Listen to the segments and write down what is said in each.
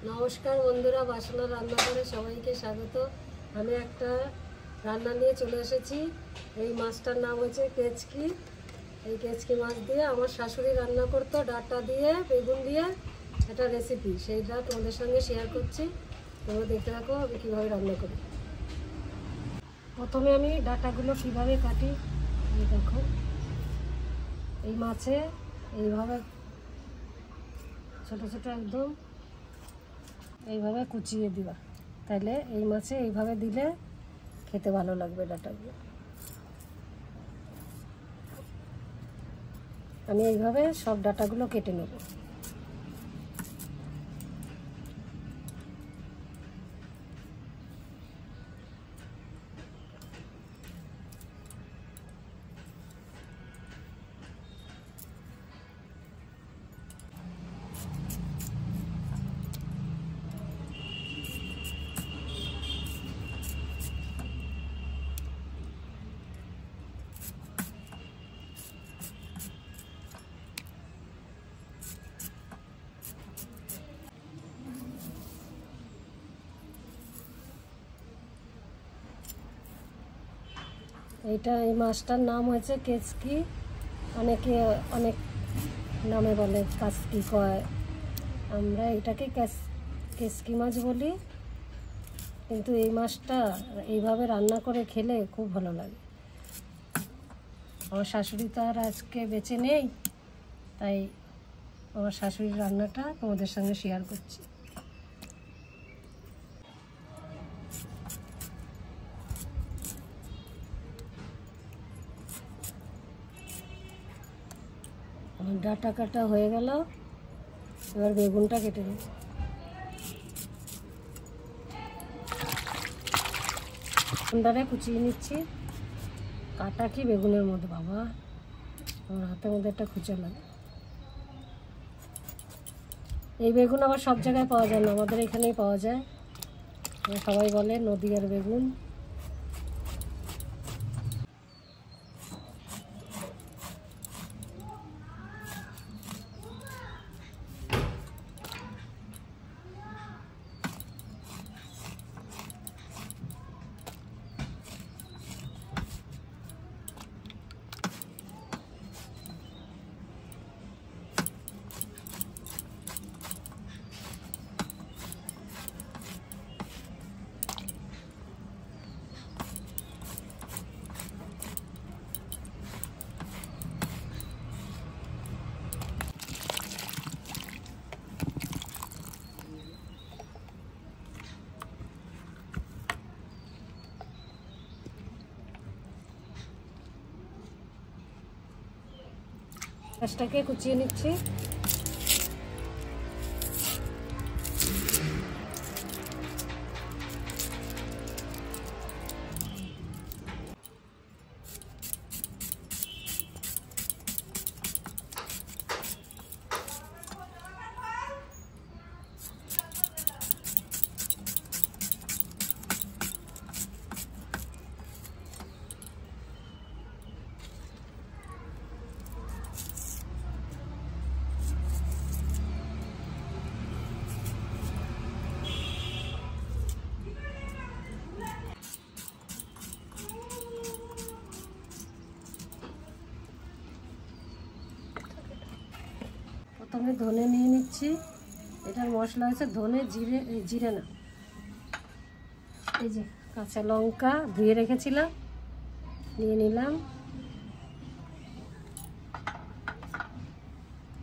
নমস্কার বন্ধুরা, বাসনা রান্নাঘরে সবাইকে স্বাগত। আমি একটা রান্না নিয়ে চলে এসেছি। এই মাছটার নাম হচ্ছে কেচকি। এই কেচকি মাছ দিয়ে আমার শাশুড়ি রান্না করতো, ডাঁটা দিয়ে বেগুন দিয়ে একটা রেসিপি, সেইটা তোমাদের সঙ্গে শেয়ার করছি। তোমরা দেখতে থাকো আমি কীভাবে রান্না করি। প্রথমে আমি ডাঁটাগুলো কীভাবে কাটি এই দেখো। এই মাছে এইভাবে ছোটো ছোটো একদম এইভাবে কুচিয়ে দিবা, তাহলে এই মাছে এইভাবে দিলে খেতে ভালো লাগবে ডাঁটাগুলো। আমি এইভাবে সব ডাঁটাগুলো কেটে নেব। এই মাছটার নাম হয়েছে কেচকি। অনেকে অনেক নামে বলে, কাচকি কয়, আমরা এটাকে কেচকি মাছ বলি। কিন্তু এই মাছটা এইভাবে রান্না করে খেলে খুব ভালো লাগে। আমার শাশুড়ি তো আর আজকে বেঁচে নেই, তাই আমার শাশুড়ির রান্নাটা তোমাদের সঙ্গে শেয়ার করছি। ডাঁটা কাটা হয়ে গেল, এবার বেগুনটা কেটে নেব। বেগুনটারে কুচিয়ে নিচ্ছি। কাটা কি বেগুনের মধ্যে, বাবা আমার হাতের মধ্যে একটা খুঁচে লাগে। এই বেগুন আবার সব জায়গায় পাওয়া যায় না, আমাদের এখানেই পাওয়া যায়। সবাই বলে নদীয়ার বেগুন। মাছটাকে কুচিয়ে নিচ্ছি। প্রথমে ধনে নিয়ে নিচ্ছি। এটার মশলা হচ্ছে ধনে, জিরে, জিরে না, এই যে কাঁচা লঙ্কা ধুয়ে রেখেছিলাম, নিয়ে নিলাম।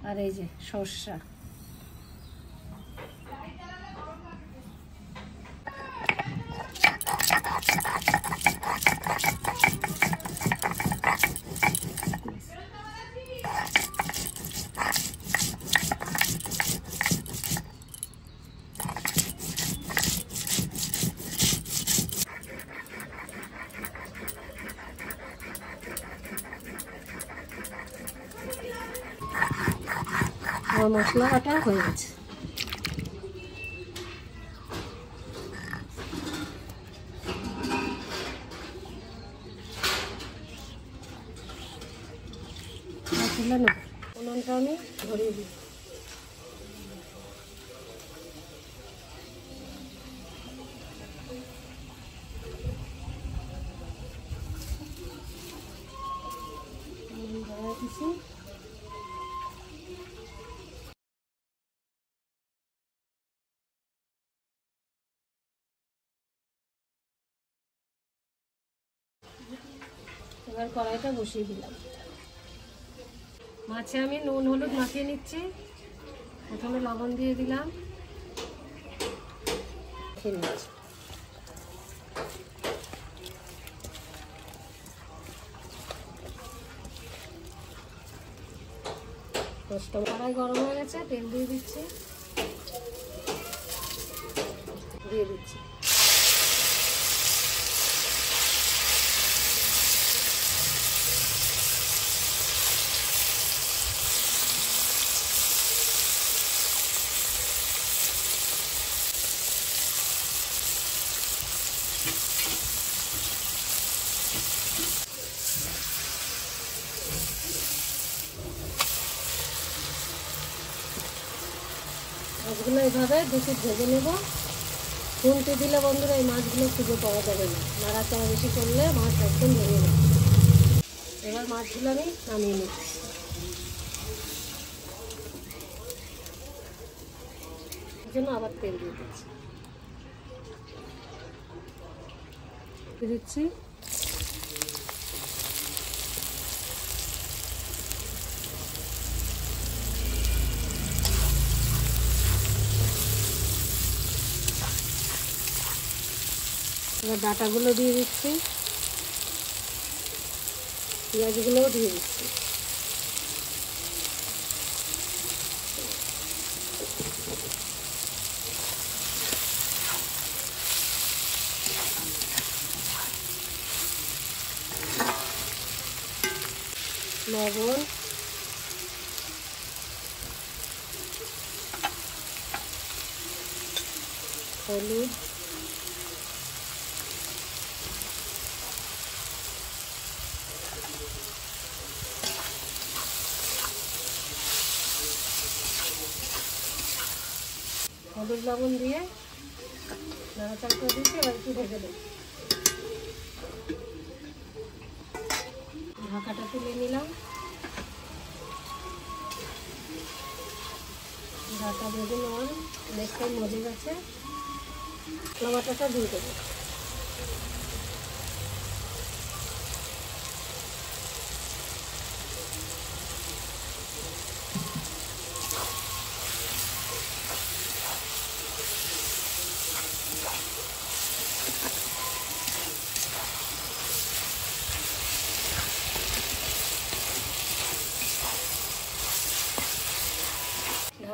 আর এই যে সর্ষা, আমার মশলা বাটা হয়ে গেছে। উনুনটা আমি ধরিয়ে দিই। এবার কড়াইটা বসিয়ে দিলাম। মাছে আমি নুন হলুদ মাখিয়ে নিচ্ছি। প্রথমে লবণ দিয়ে দিলাম, কড়াই গরম হয়ে গেছে, তেল দিয়ে দিচ্ছি, দিয়ে দিচ্ছি। মাছগুলো এইভাবে দুটো ভেজে নেব। খুন্তি দিলে বন্ধুরা এই মাছগুলো খুঁজে পাওয়া যাবে না, নাড়াচাড়া বেশি করলে মাছ একদম ভেঙে যাবে। এবার মাছগুলো আমি নামিয়ে নিচ্ছি। এই জন্য আবার তেল দিয়ে দিচ্ছি। এবার ডাঁটাগুলো দিয়ে দিচ্ছি, পেঁয়াজগুলোও দিয়ে দিচ্ছি। লবণ, হলুদ, হলুদ লবণ দিয়ে নাড়াচাড়া করে দিচ্ছি। এবার একটু ভেজে দেব। ঢাকাটা তুলে নিলাম। ঢাকা ভেজে নেওয়ার অনেকটাই মজে গেছে। টমাটোটা দিয়ে দেবো।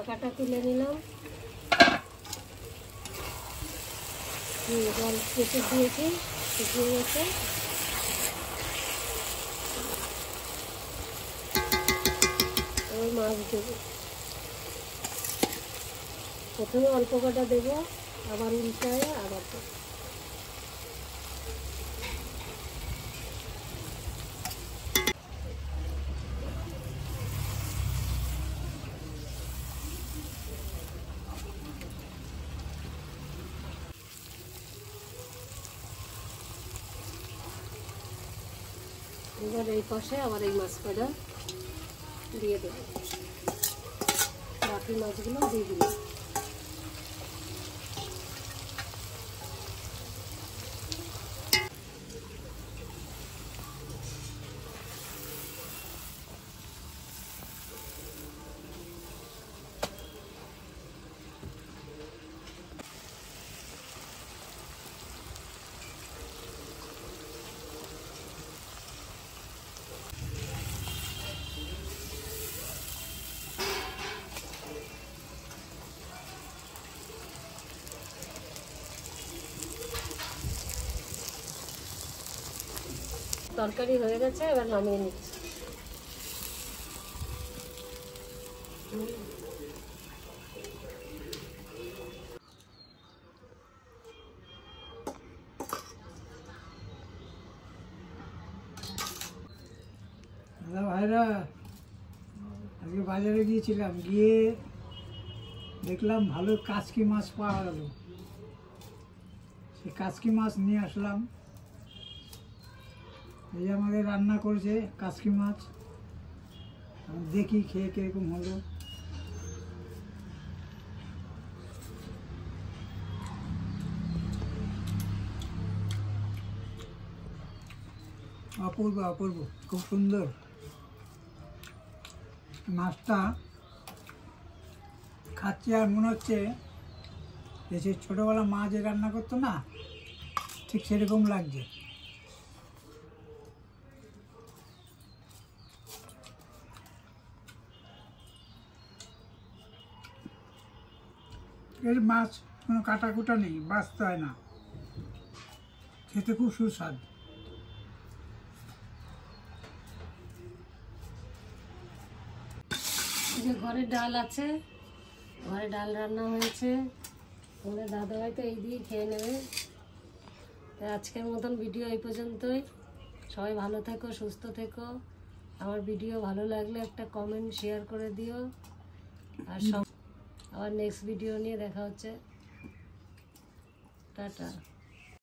ঢাকাটা তুলে নিলাম। জল কেটে দিয়েছি, শুকিয়ে গেছে। এবার মাছ দেবো। প্রথমে অল্প কটা দেবো, আবার উল্টায় আবার দেবো। এবার এই পাশে আবার এই মাছ কটা দিয়ে দেবো। বাকি মাছগুলো দিয়ে দিলাম। তরকারি হয়ে গেছে, এবার নামিয়ে নিচ্ছি। ভাইরা, আজকে বাজারে গিয়েছিলাম, গিয়ে দেখলাম ভালো কাচকি মাছ পাওয়া গেল। সেই কাচকি মাছ নিয়ে আসলাম। এই আমাদের রান্না করেছে কাচকি মাছ। দেখি খেয়ে কিরকম হলো। অপূর্ব অপূর্ব, খুব সুন্দর। মাছটা খাচ্ছি আর মনে হচ্ছে যে সে ছোটোবেলা মা যে রান্না করতো না, ঠিক সেরকম লাগছে। এর মাছ কোনো কাটাকুটা নেই, বাঁচতে হয় না, খেতে খুব সুস্বাদ। এই যে ঘরে ডাল আছে, ঘরে ডাল রান্না হয়েছে, তোমাদের দাদাভাই তো এই দিয়ে খেয়ে নেবে। তাই আজকের মতন ভিডিও এই পর্যন্তই। সবাই ভালো থেকো, সুস্থ থেকো। আমার ভিডিও ভালো লাগলে একটা কমেন্ট শেয়ার করে দিও। আর আবার নেক্সট ভিডিও নিয়ে দেখা হচ্ছে। টাটা।